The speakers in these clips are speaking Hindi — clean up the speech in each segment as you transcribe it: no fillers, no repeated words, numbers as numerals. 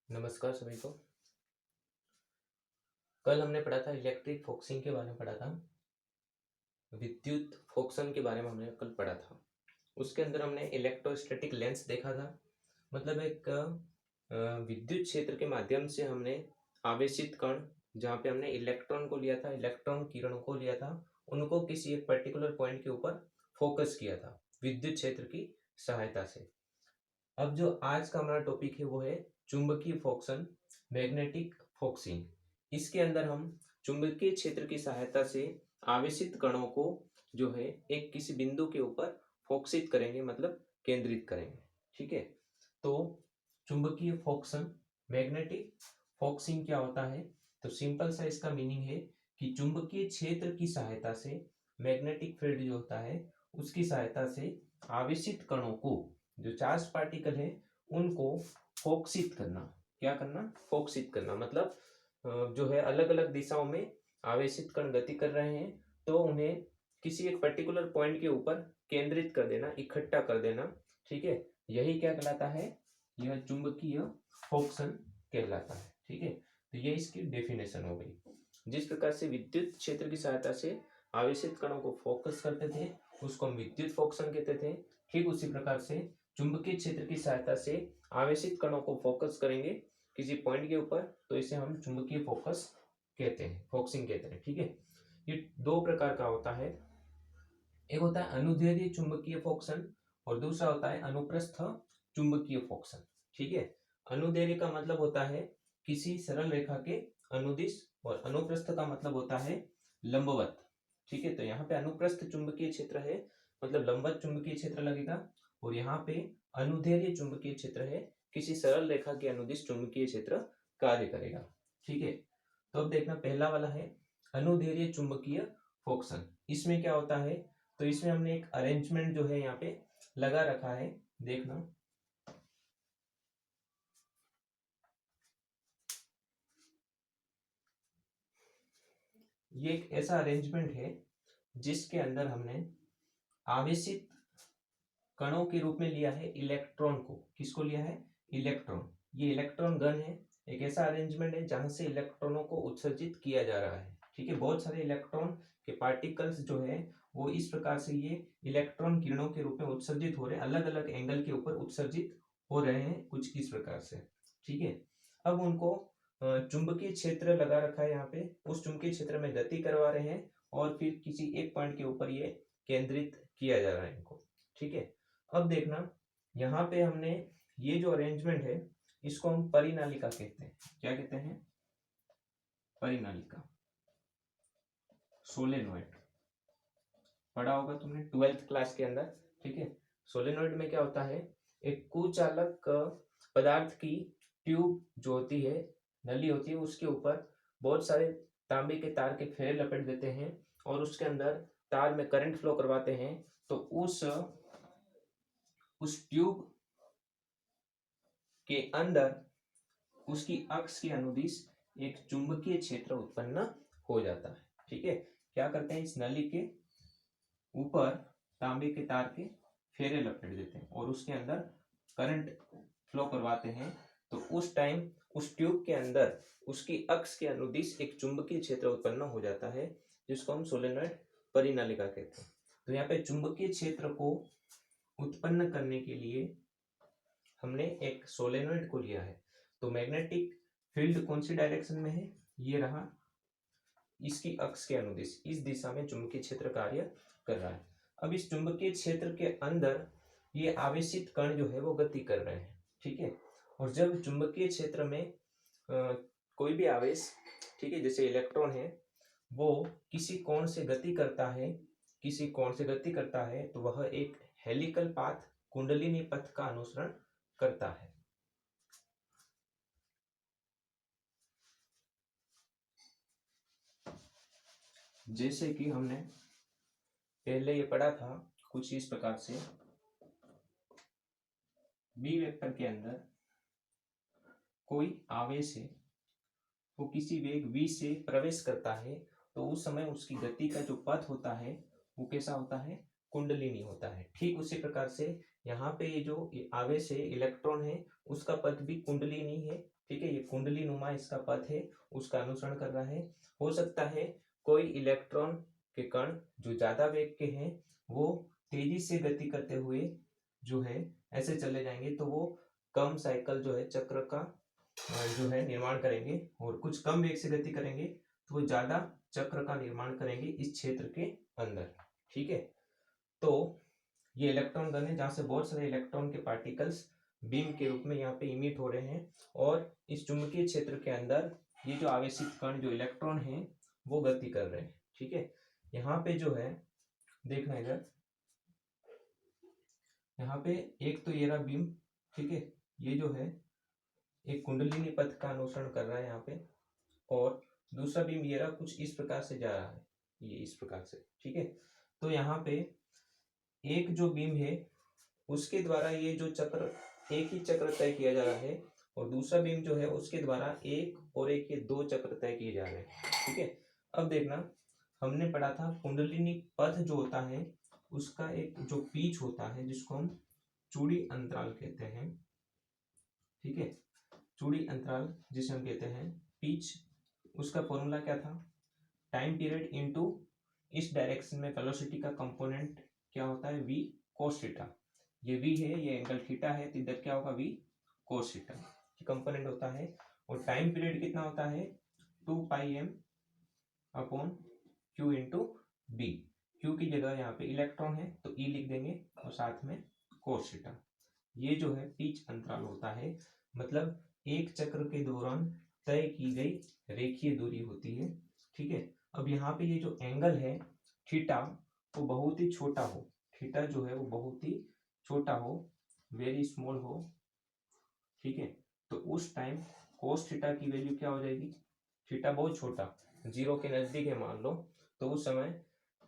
नमस्कार सभी को। कल हमने पढ़ा था इलेक्ट्रिक फोकसिंग के बारे में पढ़ा था। विद्युत फोकसन के बारे में हमने कल पढ़ा था। उसके अंदर हमने इलेक्ट्रोस्टैटिक लेंस देखा था। मतलब एक विद्युत क्षेत्र के माध्यम से हमने आवेशित कण, जहाँ पे हमने इलेक्ट्रॉन को लिया था, इलेक्ट्रॉन किरणों को लिया था, उनको किसी एक पर्टिकुलर पॉइंट के ऊपर फोकस किया था विद्युत क्षेत्र की सहायता से। अब जो आज का हमारा टॉपिक है वो है चुंबकीय फोकसन, मैग्नेटिक फोकसिंग। इसके अंदर हम चुंबकीय क्षेत्र की सहायता से आवेशित कणों को जो है एक किसी बिंदु के ऊपर फोकसित करेंगे, मतलब केंद्रित करेंगे। ठीक है, तो चुंबकीय फोकसन, मैग्नेटिक फोकसिंग क्या होता है? तो सिंपल सा इसका मीनिंग है कि चुंबकीय क्षेत्र की सहायता से, मैग्नेटिक फील्ड जो होता है उसकी सहायता से आवेशित कणों को, जो चार्ज पार्टिकल है, उनको फोकसित करना। क्या करना? फोकसित करना। मतलब जो है अलग अलग दिशाओं में आवेशित कण गति कर रहे हैं, तो उन्हें किसी एक पर्टिकुलर पॉइंट के ऊपर केंद्रित कर देना, इकट्ठा कर देना। ठीक है, यही क्या कहलाता है? यह चुंबकीय फोकसन कहलाता है। ठीक है, तो ये इसकी डेफिनेशन हो गई। जिस प्रकार से विद्युत क्षेत्र की सहायता से आवेशित कणों को फोकस करते थे, उसको हम विद्युत फोकसन कहते थे। ठीक उसी प्रकार से चुंबकीय क्षेत्र की सहायता से आवेशित कणों को फोकस करेंगे किसी पॉइंट के ऊपर, तो इसे हम चुंबकीय फोकस कहते हैं, फोकसिंग कहते हैं। ठीक है, ये दो प्रकार का होता है। एक होता है अनुदैर्ध्य चुंबकीय फोकसन और दूसरा होता है अनुप्रस्थ चुंबकीय फोकसन। ठीक है, अनुदैर्ध्य का मतलब होता है किसी सरल रेखा के अनुदिश, और अनुप्रस्थ का मतलब होता है लंबवत। ठीक है, तो यहाँ पे अनुप्रस्थ चुंबकीय क्षेत्र है, मतलब लंबवत चुंबकीय क्षेत्र लगेगा, और यहाँ पे अनुदैर्ध्य चुंबकीय क्षेत्र है, किसी सरल रेखा के अनुदिश चुंबकीय क्षेत्र कार्य करेगा। ठीक है, तो अब देखना, पहला वाला है अनुदैर्ध्य चुंबकीय फोकसन। इसमें क्या होता है? तो इसमें हमने एक अरेंजमेंट जो है यहाँ पे लगा रखा है, देखना। ये एक ऐसा अरेंजमेंट है जिसके अंदर हमने आवेशित कणों के रूप में लिया है इलेक्ट्रॉन को। किसको लिया है? इलेक्ट्रॉन। ये इलेक्ट्रॉन गन है, एक ऐसा अरेंजमेंट है जहां से इलेक्ट्रॉनों को उत्सर्जित किया जा रहा है। ठीक है, बहुत सारे इलेक्ट्रॉन के पार्टिकल्स जो है वो इस प्रकार से ये इलेक्ट्रॉन किरणों के रूप में उत्सर्जित हो रहे हैं, अलग अलग एंगल के ऊपर उत्सर्जित हो रहे हैं, कुछ इस प्रकार से। ठीक है, अब उनको चुंबकीय क्षेत्र लगा रखा है यहाँ पे, उस चुंबकीय क्षेत्र में गति करवा रहे हैं, और फिर किसी एक पॉइंट के ऊपर ये केंद्रित किया जा रहा है इनको। ठीक है, अब देखना, यहाँ पे हमने ये जो अरेंजमेंट है इसको हम परिनालिका कहते हैं। क्या कहते हैं? परिनालिका। सोलेनोइड पढ़ा होगा तुमने 12th क्लास के अंदर। ठीक है, सोलेनोइड में क्या होता है? एक कुचालक पदार्थ की ट्यूब जो होती है, नली होती है, उसके ऊपर बहुत सारे तांबे के तार के फेरे लपेट देते हैं, और उसके अंदर तार में करंट फ्लो करवाते हैं। तो उस ट्यूब के अंदर उसकी अक्ष के अनुदिश एक चुंबकीय क्षेत्र उत्पन्न हो जाता है। ठीक है, क्या करते हैं? इस नली के ऊपर तांबे के तार के फेरे लपेट देते हैं और उसके अंदर करंट फ्लो करवाते हैं। तो उस टाइम उस ट्यूब के अंदर उसकी अक्ष के अनुदिश एक चुंबकीय क्षेत्र उत्पन्न हो जाता है, जिसको हम सोलेनोइड परिनालिका कहते हैं। तो यहाँ पे चुंबकीय क्षेत्र को उत्पन्न करने के लिए हमने एक सोलेनोइड को लिया है। तो मैग्नेटिक फील्ड कौन सी डायरेक्शन में है? ये रहा, इसकी अक्ष के अनुदिश, इस दिशा में चुंबकीय क्षेत्र कार्य कर रहा है। अब इस चुंबकीय क्षेत्र के अंदर ये आवेशित कण जो है वो गति कर रहे हैं। ठीक है, और जब चुंबकीय क्षेत्र में कोई भी आवेश, ठीक है, जैसे इलेक्ट्रॉन है, वो किसी कोण से गति करता है, किसी कोण से गति करता है, तो वह एक हेलिकल पाथ, कुंडलिनी पथ का अनुसरण करता है। जैसे कि हमने पहले ये पढ़ा था कुछ इस प्रकार से, बी वेक्टर के अंदर कोई आवेश है, वो किसी वेग v से प्रवेश करता है, तो उस समय उसकी गति का जो पथ होता है वो कैसा होता है? कुंडलिनी होता है। ठीक उसी प्रकार से यहाँ पे ये जो आवेश है, इलेक्ट्रॉन है, उसका पथ भी कुंडलिनी है, ठीक है, ये कुंडली नुमा इसका पथ है, उसका अनुसरण कर रहा है। हो सकता है कोई इलेक्ट्रॉन के कण जो ज्यादा वेग के हैं वो तेजी से गति करते हुए जो है ऐसे चले जाएंगे, तो वो कम साइकिल जो है चक्र का जो है निर्माण करेंगे, और कुछ कम वेग से गति करेंगे तो वो ज्यादा चक्र का निर्माण करेंगे इस क्षेत्र के अंदर। ठीक है, तो ये इलेक्ट्रॉन गन है जहां से बहुत सारे इलेक्ट्रॉन के पार्टिकल्स बीम के रूप में यहाँ पे इमिट हो रहे हैं, और इस चुंबकीय क्षेत्र के अंदर ये जो आवेशित कण जो इलेक्ट्रॉन हैं वो गति कर रहे हैं। ठीक है, यहाँ पे जो है देखना इधर, यहाँ पे एक तो ये रहा बीम, ठीक है, ये जो है एक कुंडलिनी पथ का अनुसरण कर रहा है यहाँ पे, और दूसरा बीम ये रहा कुछ इस प्रकार से जा रहा है, ये इस प्रकार से। ठीक है, तो यहाँ पे एक जो बीम है उसके द्वारा ये जो चक्र एक ही चक्र तय किया जा रहा है, और दूसरा बीम जो है उसके द्वारा एक और एक के दो चक्र तय किए जा रहे हैं। ठीक है, अब देखना हमने पढ़ा था कुंडलिनी पथ जो होता है उसका एक जो पीच होता है जिसको हम चूड़ी अंतराल कहते हैं। ठीक है, चूड़ी अंतराल जिसे हम कहते हैं पीच, उसका फॉर्मूला क्या था, टाइम पीरियड इनटू इस डायरेक्शन में वेलोसिटी का कंपोनेंट क्या होता है, v cos थीटा। ये v है, ये एंगल थीटा है, तो इधर क्या होगा v cos थीटा ये कंपोनेंट होता है। और टाइम पीरियड कितना होता है 2πm upon q into B. q की जगह यहाँ पे इलेक्ट्रॉन है तो e लिख देंगे और साथ में cos थीटा। ये जो है पिच अंतराल होता है, मतलब एक चक्र के दौरान तय की गई रेखीय दूरी होती है। ठीक है, अब यहाँ पे ये जो एंगल है थीटा वो बहुत ही छोटा हो, थीटा जो है वो बहुत ही छोटा हो, वेरी स्मॉल हो। ठीक है, तो उस टाइम कोस थीटा की वैल्यू क्या हो जाएगी, थीटा बहुत छोटा जीरो के नजदीक है मान लो, तो उस समय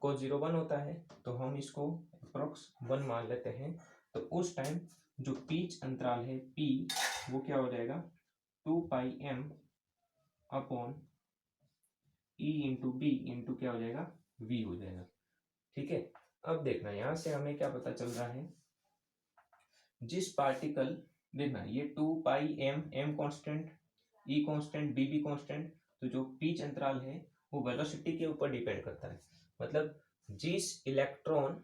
कोस 0 1 होता है, तो हम इसको अप्रोक्स 1 मान लेते हैं। तो उस टाइम जो पिच अंतराल है p वो क्या हो जाएगा 2πm upon e into B into क्या हो जाएगा v हो जाएगा। ठीक है, अब देखना यहाँ से हमें क्या पता चल रहा है, जिस पार्टिकल देखना ये 2πm m constant e constant b भी कांस्टेंट, तो जो पिच अंतराल है वो वेलोसिटी के ऊपर डिपेंड करता है, मतलब जिस इलेक्ट्रॉन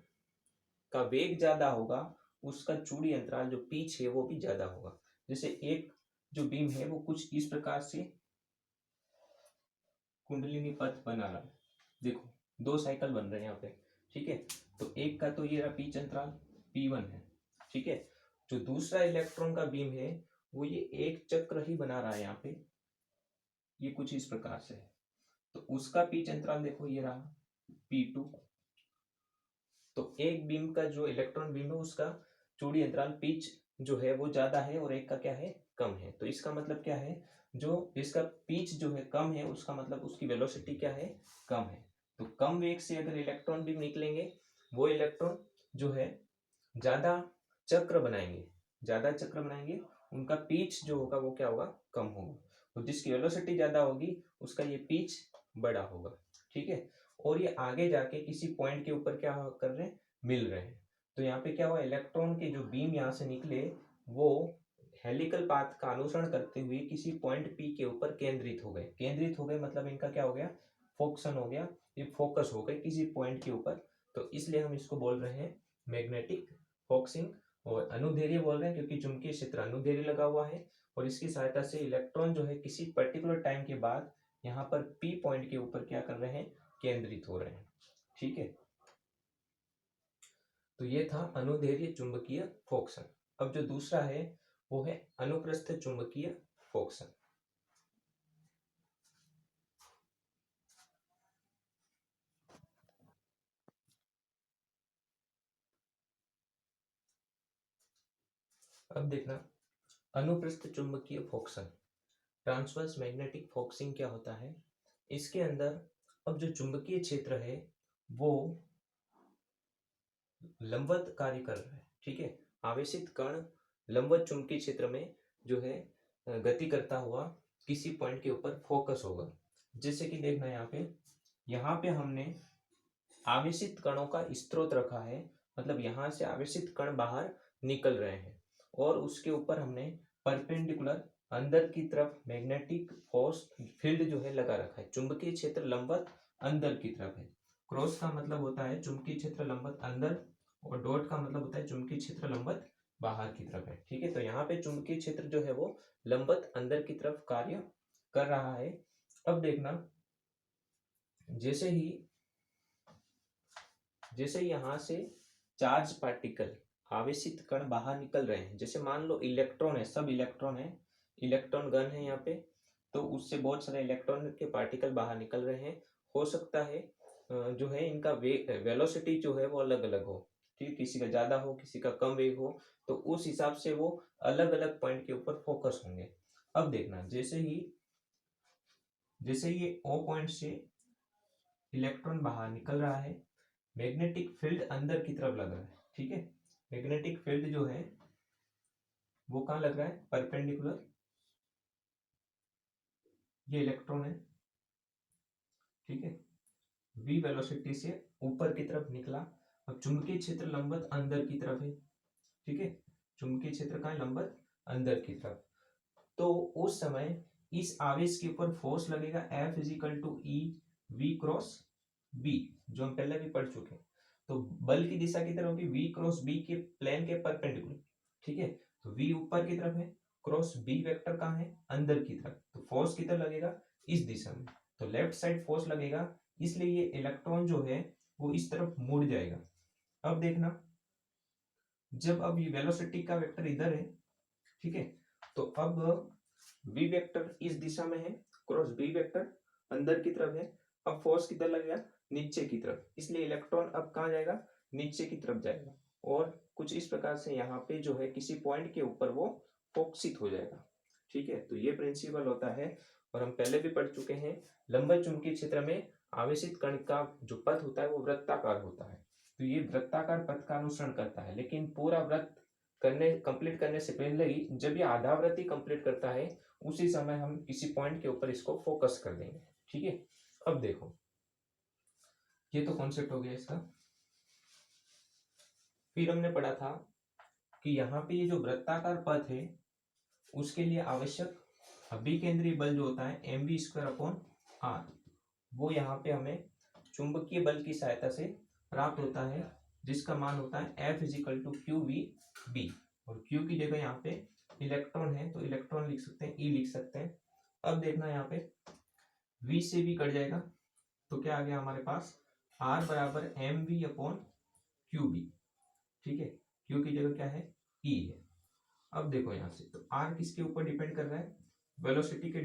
का वेग ज्यादा होगा उसका चूड़ी अंतराल जो पिच है वो भी ज्यादा होगा। जैसे एक जो बीम है वो कुछ इस प्रकार से कुंडलिनी पथ बना रहा है, देखो दो साइकिल बन रहे हैं यहाँ पे। ठीक है, तो एक का तो ये रहा पिच अंतराल p1 है। ठीक है, जो दूसरा इलेक्ट्रॉन का बीम है वो ये एक चक्र ही बना रहा है यहाँ पे, ये कुछ इस प्रकार से है, तो उसका पिच अंतराल देखो ये रहा p2। तो एक बीम का जो इलेक्ट्रॉन बीम है उसका चूड़ी अंतराल पिच जो है वो ज्यादा है और एक का क्या है कम है, तो इसका मतलब क्या है, जो इसका पिच जो है कम है उसका मतलब उसकी वेलोसिटी क्या है कम है। तो कम वेग से अगर इलेक्ट्रॉन बीम निकलेंगे वो इलेक्ट्रॉन जो है ज्यादा चक्र बनाएंगे, ज्यादा चक्र बनाएंगे, उनका पिच जो होगा वो क्या होगा कम होगा, तो जिसकी वेलोसिटी ज्यादा होगी उसका ये पिच बड़ा होगा। ठीक है, और ये आगे जाके किसी पॉइंट के ऊपर क्या कर रहे हैं मिल रहे हैं, तो यहाँ पे क्या हुआ इलेक्ट्रॉन के जो बीम यहाँ से निकले वो हेलिकल पाथ का अनुसरण करते हुए किसी पॉइंट पी के ऊपर केंद्रित हो गए मतलब इनका क्या हो गया फोकसन हो गया, ये फोकस हो गए किसी पॉइंट के ऊपर, तो इसलिए हम इसको बोल रहे हैं मैग्नेटिक फोकसिंग। और अनुदैर्ध्य बोल रहे हैं क्योंकि चुंबकीय क्षेत्र अनुदैर्ध्य लगा हुआ है, और इसकी सहायता से इलेक्ट्रॉन जो है किसी पर्टिकुलर टाइम के बाद यहाँ पर पी पॉइंट के ऊपर क्या कर रहे हैं केंद्रित हो रहे हैं। ठीक है, तो ये था अनुदैर्ध्य चुंबकीय फोकसन। अब जो दूसरा है वो है अनुप्रस्थ चुंबकीय फोकसन। अब देखना अनुप्रस्थ चुंबकीय फोकसन, ट्रांसवर्स मैग्नेटिक फोकसिंग क्या होता है, इसके अंदर अब जो चुंबकीय क्षेत्र है वो लंबवत कार्य कर रहा है। ठीक है, आवेशित कण लंबवत चुंबकीय क्षेत्र में जो है गति करता हुआ किसी पॉइंट के ऊपर फोकस होगा। जैसे कि देखना यहाँ पे हमने आवेशित कणों का स्रोत रखा है, मतलब यहाँ से आवेशित कण बाहर निकल रहे हैं और उसके ऊपर हमने परपेंडिकुलर अंदर की तरफ मैग्नेटिक फोर्स फील्ड जो है लगा रखा है, चुंबकीय क्षेत्र लंबवत अंदर की तरफ है। क्रॉस का मतलब होता है चुंबकीय क्षेत्र लंबवत अंदर, और डॉट का मतलब होता है चुंबकीय क्षेत्र लंबवत बाहर की तरफ है। ठीक है, तो यहाँ पे चुंबकीय क्षेत्र जो है वो लंबवत अंदर की तरफ कार्य कर रहा है। अब देखना, जैसे यहाँ से चार्ज पार्टिकल आवेशित कण बाहर निकल रहे हैं, जैसे मान लो इलेक्ट्रॉन है, सब इलेक्ट्रॉन है, इलेक्ट्रॉन गन है यहाँ पे, तो उससे बहुत सारे इलेक्ट्रॉन के पार्टिकल बाहर निकल रहे हैं। हो सकता है जो है इनका वेलोसिटी जो है वो अलग अलग हो, ठीक, किसी का ज्यादा हो, किसी का कम वेग हो, तो उस हिसाब से वो अलग अलग पॉइंट के ऊपर फोकस होंगे। अब देखना, जैसे ये O पॉइंट से इलेक्ट्रॉन बाहर निकल रहा है, मैग्नेटिक फील्ड अंदर की तरफ लग रहा है। ठीक है, मैग्नेटिक फील्ड जो है वो कहाँ लग रहा है, परपेंडिकुलर, ये इलेक्ट्रॉन है। ठीक है, v वेलोसिटी से ऊपर की तरफ निकला। अब चुंबकीय क्षेत्र लंबवत अंदर की तरफ है। ठीक है, चुंबकीय क्षेत्र का लंबवत अंदर की तरफ, तो उस समय इस आवेश के ऊपर फोर्स लगेगा F equal to E V cross B, जो हम पहले भी पढ़ चुके हैं। तो बल की दिशा किधर होगी, v क्रॉस b के प्लेन के परपेंडिकुलर। ठीक है, तो v ऊपर की तरफ है, क्रॉस b वेक्टर कहाँ है, अंदर की तरफ, तो फोर्स किधर लगेगा, इस दिशा में, तो लेफ्ट साइड फोर्स लगेगा, इसलिए ये इलेक्ट्रॉन जो है वो इस तरफ मुड़ जाएगा। अब देखना, जब अब ये वेलोसिटी का वेक्टर इधर है, ठीक है, तो अब v वेक्टर इस दिशा में है, क्रॉस b वेक्टर अंदर की तरफ है, अब फोर्स किधर लगेगा, नीचे की तरफ, इसलिए इलेक्ट्रॉन अब कहाँ जाएगा, नीचे की तरफ जाएगा, और कुछ इस प्रकार से यहाँ पे जो है किसी पॉइंट के ऊपर वो फोकसित हो जाएगा। ठीक है, तो ये प्रिंसिपल होता है, और हम पहले भी पढ़ चुके हैं, लंबवत चुंबकीय क्षेत्र में आवेशित कण का जो पथ होता है वो वृत्ताकार होता है, तो ये वृत्ताकार पथ का अनुसरण करता है, लेकिन पूरा वृत्त कंप्लीट करने से पहले ही, जब ये आधा वृत्त ही कंप्लीट करता है, उसी समय हम किसी पॉइंट के ऊपर इसको फोकस कर देंगे। ठीक है, अब देखो, ये तो कॉन्सेप्ट हो गया इसका। फिर हमने पढ़ा था कि यहाँ पे ये जो वृत्ताकार पथ है उसके लिए आवश्यक अभिकेंद्रीय बल जो होता है mv²/r, वो यहाँ पे हमें चुंबकीय बल की सहायता से प्राप्त होता है, जिसका मान होता है F इजिकल टू QVB, और Q की जगह यहाँ पे इलेक्ट्रॉन है, तो इलेक्ट्रॉन लिख सकते हैं, E लिख सकते हैं। अब देखना, यहाँ पे V से भी कट जाएगा, तो क्या आ गया हमारे पास, R बराबर mv/QB। ठीक है, Q की जगह क्या है, E है। अब देखो यहाँ से, तो R किसके ऊपर डिपेंड कर रहा है, वेलोसिटी के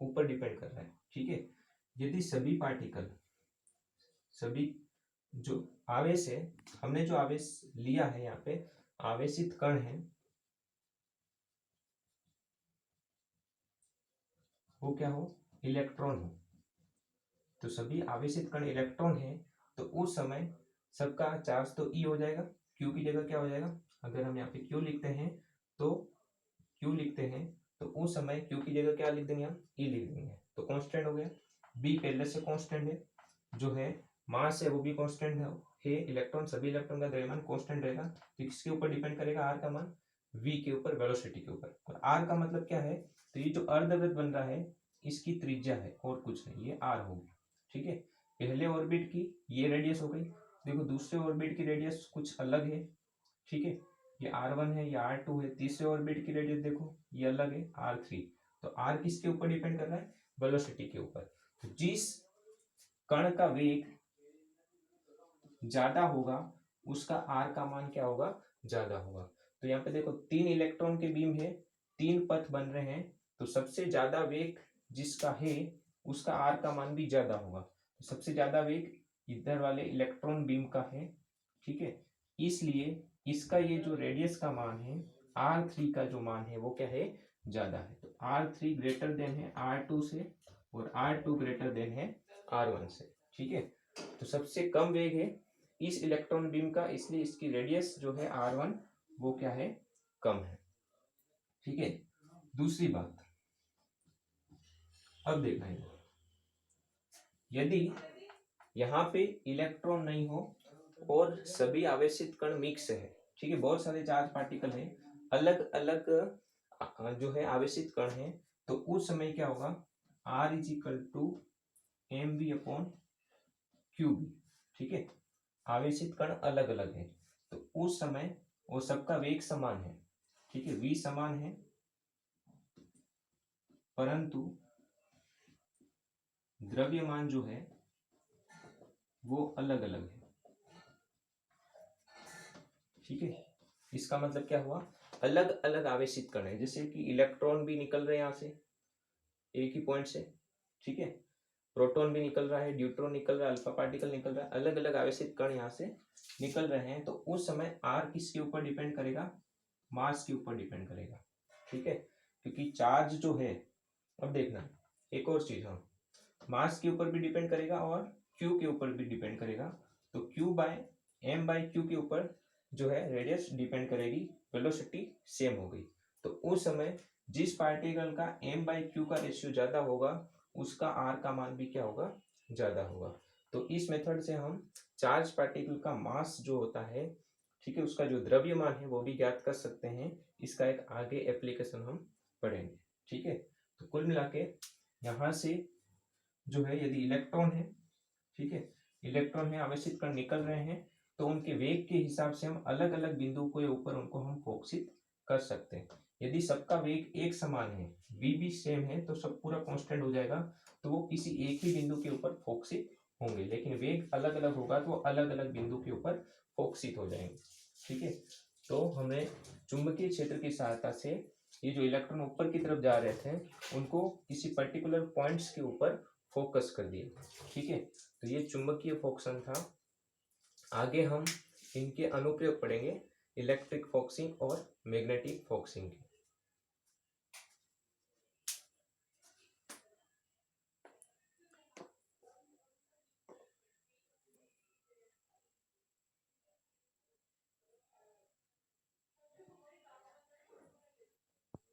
ऊपर डिपेंड कर रहा है। ठीक है, यदि सभी पार्टिकल, सभी जो आवेश है, हमने जो आवेश लिया है यहाँ पे, आवेशित कण है, वो क्या हो, इलेक्ट्रॉन हो, तो सभी आवेशित कण इलेक्ट्रॉन है, तो उस समय सबका चार्ज तो E हो जाएगा, Q की जगह क्या हो जाएगा, अगर हम यहाँ पे Q लिखते हैं तो उस समय Q की जगह क्या लिख देंगे, हम E लिख देंगे, तो कांस्टेंट हो गया। B पहले से कांस्टेंट है, जो है मास है वो भी कांस्टेंट है, इलेक्ट्रॉन, सभी इलेक्ट्रॉन का द्रव्यमान कांस्टेंट रहेगा, तो किसके ऊपर डिपेंड करेगा, R का मान V के ऊपर, वेलोसिटी के ऊपर। और R का मतलब क्या है, तो ये जो अर्धवृत्त बन रहा है इसकी त्रिज्या है और कुछ नहीं, ये R होगी। ठीक है, पहले ऑर्बिट की ये रेडियस हो गई, देखो दूसरे ऑर्बिट की रेडियस कुछ अलग है। ठीक है, ये R1 है, ये R2 है, तीसरे ऑर्बिट की रेडियस देखो ये अलग है, R3। तो R किसके ऊपर डिपेंड कर रहा है, वेलोसिटी के ऊपर। तो जिस कण का वेग ज्यादा होगा उसका R का मान क्या होगा, ज्यादा होगा। तो यहाँ पे देखो 3 इलेक्ट्रॉन के बीम है, 3 पथ बन रहे हैं, तो सबसे ज्यादा वेग जिसका है उसका R का मान भी ज्यादा होगा, तो सबसे ज्यादा वेग इधर वाले इलेक्ट्रॉन बीम का है। ठीक है, इसलिए इसका ये जो रेडियस का मान है, R3 का जो मान है वो क्या है, ज्यादा है, तो R3 ग्रेटर देन है R2 से, और R2 ग्रेटर देन है R1 से। ठीक है, तो सबसे कम वेग है इस इलेक्ट्रॉन बीम का, इसलिए इसकी रेडियस जो है R1 वो क्या है, कम है। ठीक है, दूसरी बात, अब देखना है, यदि यहाँ पे इलेक्ट्रॉन नहीं हो और सभी आवेशित कण मिक्स है, ठीक है, बहुत सारे चार्ज पार्टिकल हैं, अलग अलग जो है आवेशित कण है, तो उस समय क्या होगा, R is equal to M B upon Q B. ठीक है, आवेशित कण अलग अलग है, तो उस समय वो सबका वेग समान है। ठीक है, v समान है, परंतु द्रव्यमान जो है वो अलग अलग है। ठीक है, इसका मतलब क्या हुआ, अलग अलग आवेशित कण है, जैसे कि इलेक्ट्रॉन भी निकल रहे हैं यहाँ से एक ही पॉइंट से। ठीक है, प्रोटॉन भी निकल रहा है, न्यूट्रॉन निकल रहा है, अल्फा पार्टिकल निकल रहा है, अलग अलग आवेशित कण यहाँ से निकल रहे हैं। तो उस समय आर किसके ऊपर डिपेंड करेगा, मास के ऊपर डिपेंड करेगा। ठीक है, क्योंकि चार्ज जो है, अब देखना एक और चीज, हम मास के ऊपर भी डिपेंड करेगा और क्यू के ऊपर भी डिपेंड करेगा। तो Q by M by Q के ऊपर जो है रेडियस डिपेंड करेगी, वेलोसिटी सेम हो गई। तो उस समय जिस पार्टिकल का एम बाय क्यू का रेशियो ज्यादा होगा, उसका आर का मान भी क्या होगा, ज्यादा होगा। तो इस मेथड से हम चार्ज पार्टिकल का मास जो होता है, ठीक है, उसका जो द्रव्यमान है वो भी ज्ञात कर सकते हैं। इसका एक आगे एप्लीकेशन हम पढ़ेंगे। ठीक है, तो कुल मिला के यहाँ से जो है, यदि इलेक्ट्रॉन है, ठीक है, इलेक्ट्रॉन है, आवेशित कण निकल रहे हैं, तो उनके वेग के हिसाब से हम अलग अलग बिंदु के ऊपर उनको हम फोकसित कर सकते हैं। यदि सबका वेग एक समान है, v भी सेम है, तो सब पूरा कांस्टेंट हो जाएगा, तो वो किसी एक ही बिंदु के ऊपर फोकसित होंगे। लेकिन वेग अलग अलग होगा तो अलग अलग बिंदु के ऊपर फोकसित हो जाएंगे। ठीक है, तो हमें चुंबकीय क्षेत्र की सहायता से ये जो इलेक्ट्रॉन ऊपर की तरफ जा रहे थे, उनको किसी पर्टिकुलर पॉइंट्स के ऊपर फोकस कर दिए। ठीक है, तो ये चुंबकीय फोकसन था। आगे हम इनके अनुप्रयोग पढ़ेंगे, इलेक्ट्रिक फोकसिंग और मैग्नेटिक फोकसिंग के।